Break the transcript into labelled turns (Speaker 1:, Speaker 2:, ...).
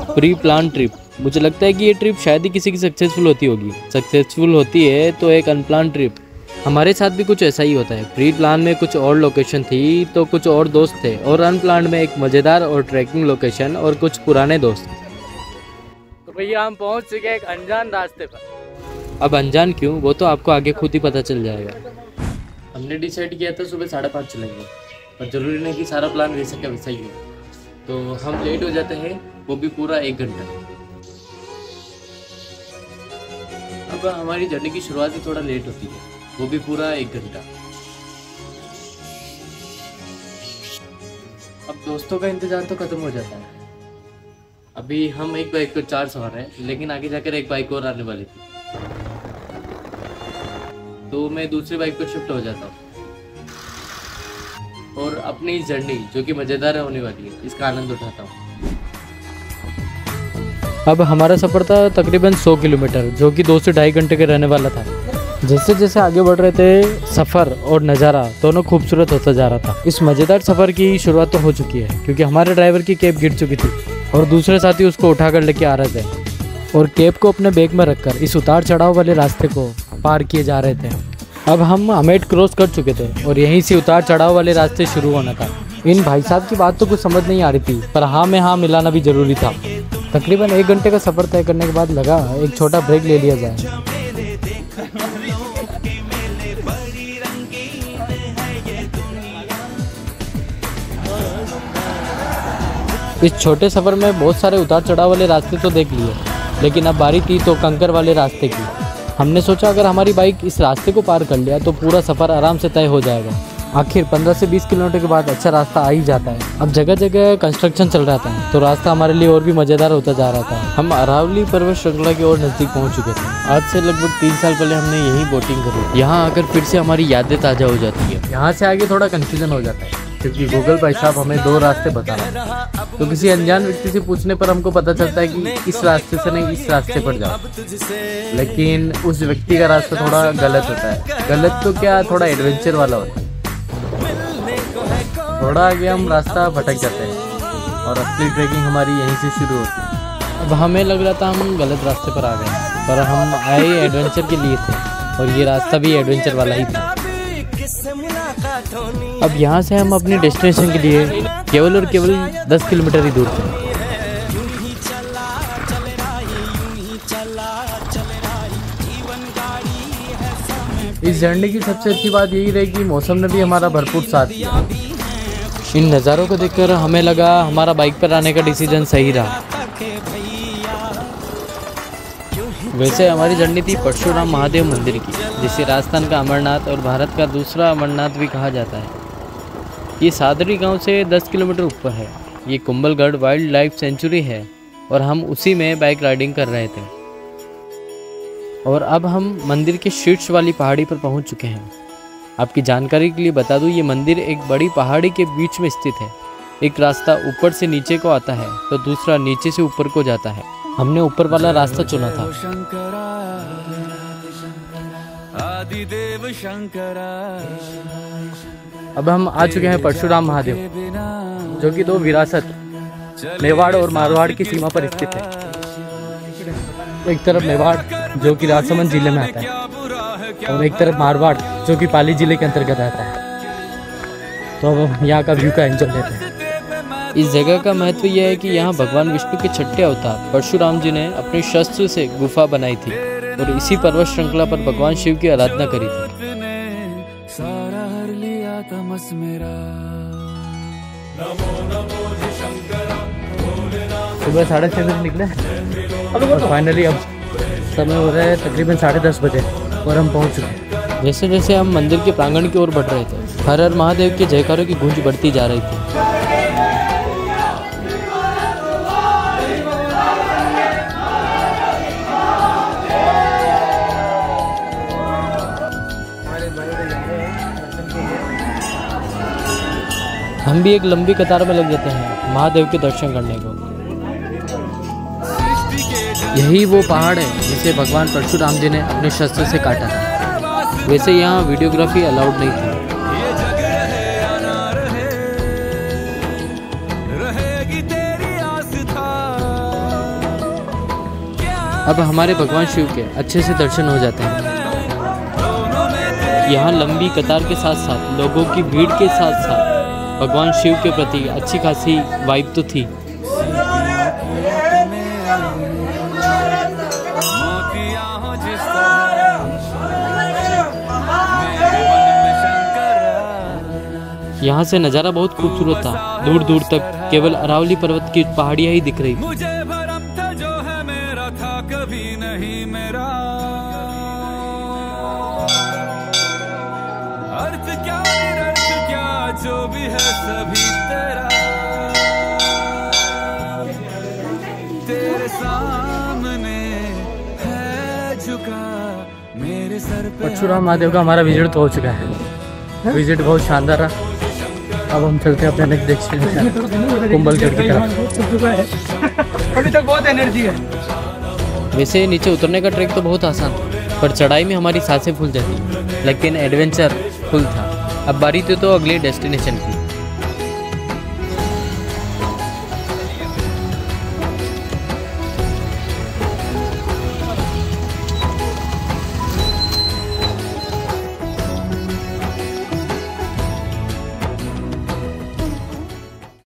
Speaker 1: Pre plan trip, मुझे लगता है कि ये ट्रिप शायद ही किसी की सक्सेसफुल होती होगी। सक्सेसफुल होती है तो एक अनप्लान ट्रिप। हमारे साथ भी कुछ ऐसा ही होता है। प्री प्लान में कुछ और लोकेशन थी तो कुछ और दोस्त थे, और अनप्लान में एक मज़ेदार और ट्रैकिंग लोकेशन और कुछ पुराने दोस्त। तो भैया हम पहुंच चुके हैं एक अनजान रास्ते पर। अब अनजान क्यों, वो तो आपको आगे खुद ही पता चल जाएगा। हमने डिसाइड किया था सुबह 5:30 चलेंगे, पर ज़रूरी नहीं कि सारा प्लान वैसा का वैसा ही हो। तो हम लेट हो जाते हैं, वो भी पूरा 1 घंटा। अब हमारी जर्नी की शुरुआत ही थोड़ा लेट होती है, वो भी पूरा 1 घंटा। अब दोस्तों का इंतजार तो खत्म हो जाता है। अभी हम एक बाइक पर 4 सवार हैं, लेकिन आगे जाकर एक बाइक और आने वाली थी, तो मैं दूसरी बाइक पर शिफ्ट हो जाता हूँ और अपनी जर्नी जो कि मज़ेदार होने वाली है, इसका आनंद उठाता हूँ। अब हमारा सफ़र था तकरीबन 100 किलोमीटर, जो कि 2 से 2.5 घंटे का रहने वाला था। जैसे जैसे आगे बढ़ रहे थे, सफ़र और नज़ारा दोनों खूबसूरत होता जा रहा था। इस मज़ेदार सफ़र की शुरुआत तो हो चुकी है, क्योंकि हमारे ड्राइवर की कैब गिर चुकी थी और दूसरे साथी उसको उठाकर लेके आ रहे थे, और कैब को अपने बैग में रखकर इस उतार चढ़ाव वाले रास्ते को पार किए जा रहे थे। अब हम हमेट क्रॉस कर चुके थे और यहीं से उतार चढ़ाव वाले रास्ते शुरू होना था। इन भाई साहब की बात तो कुछ समझ नहीं आ रही थी, पर हाँ में हाँ मिलाना भी ज़रूरी था। तकरीबन 1 घंटे का सफ़र तय करने के बाद लगा एक छोटा ब्रेक ले लिया जाए। इस छोटे सफ़र में बहुत सारे उतार चढ़ाव वाले रास्ते तो देख लिए, लेकिन अब बारी थी तो कंकर वाले रास्ते की। हमने सोचा अगर हमारी बाइक इस रास्ते को पार कर लिया तो पूरा सफ़र आराम से तय हो जाएगा। आखिर 15 से 20 किलोमीटर के बाद अच्छा रास्ता आ ही जाता है। अब जगह जगह कंस्ट्रक्शन चल रहा था, तो रास्ता हमारे लिए और भी मज़ेदार होता जा रहा था। हम अरावली पर्वत श्रृंखला की ओर नज़दीक पहुंच चुके थे। आज से लगभग 3 साल पहले हमने यहीं बोटिंग करी। यहाँ आकर फिर से हमारी यादें ताज़ा हो जाती है। यहाँ से आगे थोड़ा कन्फ्यूजन हो जाता है, क्योंकि गूगल भाई साहब हमें 2 रास्ते बता रहे हैं। तो किसी अनजान व्यक्ति से पूछने पर हमको पता चलता है कि इस रास्ते से नहीं, इस रास्ते पर जाओ, लेकिन उस व्यक्ति का रास्ता थोड़ा गलत होता है। गलत तो क्या, थोड़ा एडवेंचर वाला होता है। थोड़ा आगे हम रास्ता भटक जाते हैं और असली ट्रैकिंग हमारी यहीं से शुरू होती है। अब हमें लग रहा था हम गलत रास्ते पर आ गए, पर हम आए एडवेंचर के लिए थे, और ये रास्ता भी एडवेंचर वाला ही था। अब यहाँ से हम अपनी डेस्टिनेशन के लिए केवल और केवल 10 किलोमीटर ही दूर थे। इस जर्नी की सबसे अच्छी बात यही रही कि मौसम ने भी हमारा भरपूर साथ दिया। इन नज़ारों को देखकर हमें लगा हमारा बाइक पर आने का डिसीजन सही रहा। वैसे हमारी जर्नी थी परशुराम महादेव मंदिर की, जिसे राजस्थान का अमरनाथ और भारत का दूसरा अमरनाथ भी कहा जाता है। ये सादरी गांव से 10 किलोमीटर ऊपर है। ये कुंभलगढ़ वाइल्ड लाइफ सेंचुरी है, और हम उसी में बाइक राइडिंग कर रहे थे। और अब हम मंदिर के शीर्ष वाली पहाड़ी पर पहुंच चुके हैं। आपकी जानकारी के लिए बता दूं, ये मंदिर एक बड़ी पहाड़ी के बीच में स्थित है। एक रास्ता ऊपर से नीचे को आता है, तो दूसरा नीचे से ऊपर को जाता है। हमने ऊपर वाला रास्ता चुना था। अब हम आ चुके हैं परशुराम महादेव, जो कि 2 विरासत मेवाड़ और मारवाड़ की सीमा पर स्थित है। एक तरफ मेवाड़ जो कि राजसमंद जिले में आता है, और एक तरफ मारवाड़ जो कि पाली जिले के अंतर्गत आता है। तो अब हम यहाँ का व्यू का एंजॉय लेते हैं। इस जगह का महत्व यह है कि यहाँ भगवान विष्णु के 6ठे अवतार परशुराम जी ने अपने शस्त्र से गुफा बनाई थी, और इसी पर्वत श्रृंखला पर भगवान शिव की आराधना करी थी। सुबह 6:30 बजे निकले और फाइनली अब समय हो रहा है तकरीबन 10:30 बजे, और हम पहुंच चुके हैं। जैसे जैसे हम मंदिर के प्रांगण की ओर बढ़ रहे थे, हर हर महादेव के जयकारों की गूंज बढ़ती जा रही थी। हम भी एक लंबी कतार में लग जाते हैं महादेव के दर्शन करने को। यही वो पहाड़ है जिसे भगवान परशुराम जी ने अपने शस्त्र से काटा था। वैसे यहाँ वीडियोग्राफी अलाउड नहीं थी। अब हमारे भगवान शिव के अच्छे से दर्शन हो जाते हैं। यहाँ लंबी कतार के साथ साथ लोगों की भीड़ के साथ साथ भगवान शिव के प्रति अच्छी खासी वाइब तो थी। यहाँ से नज़ारा बहुत खूबसूरत था। दूर दूर तक केवल अरावली पर्वत की पहाड़ियाँ ही दिख रही थी।
Speaker 2: मुझे भरम था जो है मेरा था कभी नहीं मेरा, अर्थ क्या निरर्थ क्या जो भी है सभी तेरा, तेरे सामने है झुका मेरे सर पे।
Speaker 1: परशुराम महादेव का हमारा विजिट तो हो चुका है। विजिट बहुत शानदार रहा। अब हम चलते हैं अपने नेक्स्ट डेस्टिनेशन कुंभलगढ़ की तरफ।
Speaker 3: अभी तक बहुत एनर्जी है।
Speaker 1: वैसे नीचे उतरने का ट्रैक तो बहुत आसान था, पर चढ़ाई में हमारी सांसें फूल जाती, लेकिन एडवेंचर फुल था। अब बारी थी तो अगले डेस्टिनेशन की।